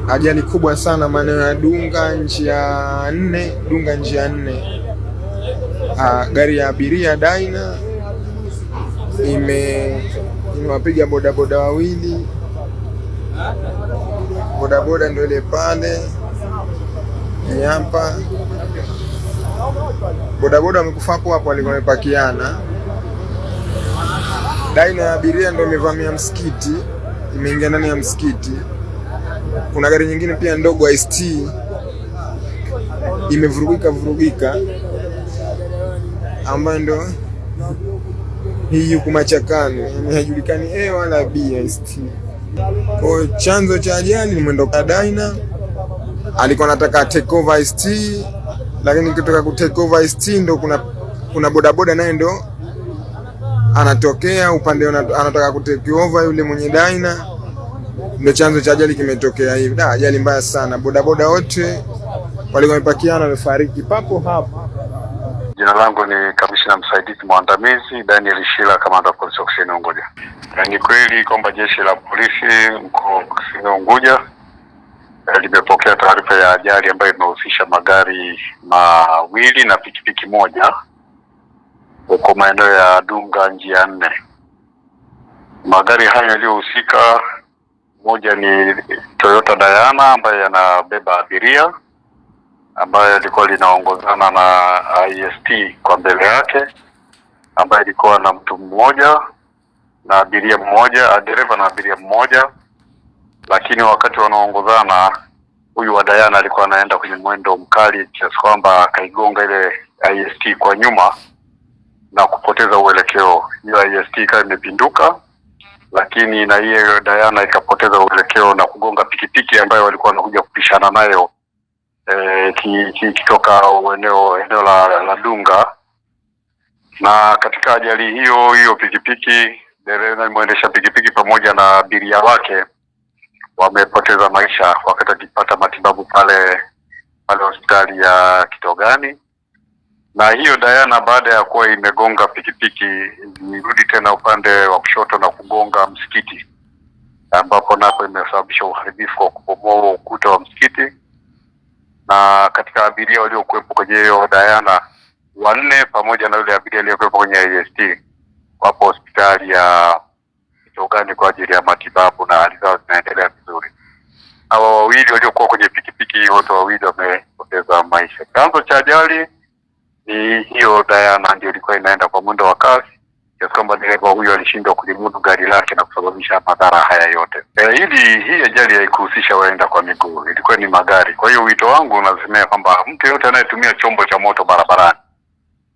ajali kubwa sana maeneo ya Dunga njia 4. Gari ya abiria Dyna imewapiga bodaboda wawili. Bodaboda ndio ile pale hapa. Bodaboda wamekufa hapo walikuwa wamepakiana. Dyna ya abiria ndio imevamia msikiti, imeingia ndani ya msikiti. Kuna gari nyingine pia ndogo ST imevurugika ambayo ndo hii yuko Machakani, haijulikani A wala B ST. Kwa chanzo cha ajali ni mwendo wa Dyna, alikuwa anataka take over ST, lakini kutoka ku take over ST ndo kuna bodaboda naye ndo anatokea upande anataka ku take over yule mwenye Dyna. Ndio chanzo cha ajali kimetokea hivi. Ajali mbaya sana. Bodaboda wote walikuwa wamepakiana wamefariki papo hapo. Jina langu ni Kamishna Msaidizi Mwandamizi Daniel Shila, Kamanda wa Polisi Kusini Unguja. Ni kweli kwamba Jeshi la Polisi mkoa Kusini Unguja limepokea taarifa ya ajali ambayo imehusisha magari mawili na pikipiki moja huko maeneo ya Dunga njia 4. Magari hayo yaliyohusika, moja ni Toyota Diana ambayo yanabeba abiria, ambayo ilikuwa linaongozana na IST kwa mbele yake, ambayo ilikuwa na mtu mmoja na abiria mmoja, dereva na abiria mmoja. Lakini wakati wanaongozana, huyu wa Diana alikuwa anaenda kwenye mwendo mkali kiasi kwamba akaigonga ile IST kwa nyuma na kupoteza uelekeo. Hiyo IST ikawa imepinduka, lakini na hiyo Diana ikapoteza uelekeo na kugonga pikipiki ambayo walikuwa wanakuja kupishana nayo kitoka eneo la Dunga. Na katika ajali hiyo pikipiki, dereva mwendesha pikipiki pamoja na abiria wake wamepoteza maisha wakati akipata matibabu pale hospitali ya Kitogani. Na hiyo Diana baada ya kuwa imegonga pikipiki ilirudi tena upande wa kushoto na kugonga msikiti, ambapo napo imesababisha uharibifu wa kubomoa ukuta wa msikiti. Na katika abiria waliokuwepo kwenye hiyo Diana 4 pamoja na yule abiria aliyekuwepo kwenye IST wapo hospitali ya Kitogani kwa ajili ya matibabu na hali zao zinaendelea vizuri. Hawa wawili waliokuwa kwenye pikipiki wote wawili wamepoteza maisha. Chanzo cha ajali ni hiyo Diana ndio ilikuwa inaenda kwa mwendo wa kasi kiasi kwamba dereva huyo alishindwa kulimudu gari lake na kusababisha madhara haya yote. Hii ajali haikuhusisha waenda kwa miguu, ilikuwa ni magari. Kwa hiyo wito wangu unasemea kwamba mtu yote anayetumia chombo cha moto barabarani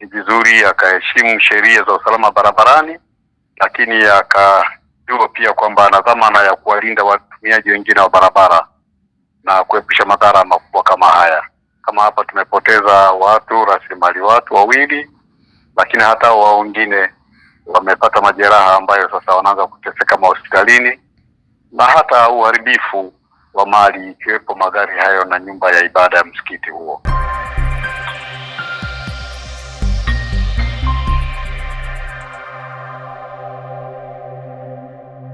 ni vizuri akaheshimu sheria za usalama barabarani, lakini akajua pia kwamba ana dhamana ya kuwalinda watumiaji wengine wa barabara na kuepusha madhara makubwa kama haya. Kama hapa tumepoteza watu, rasilimali watu wawili, lakini hata wao wengine wamepata majeraha ambayo sasa wanaanza kuteseka hospitalini, na hata uharibifu wa mali ikiwepo magari hayo na nyumba ya ibada ya msikiti huo.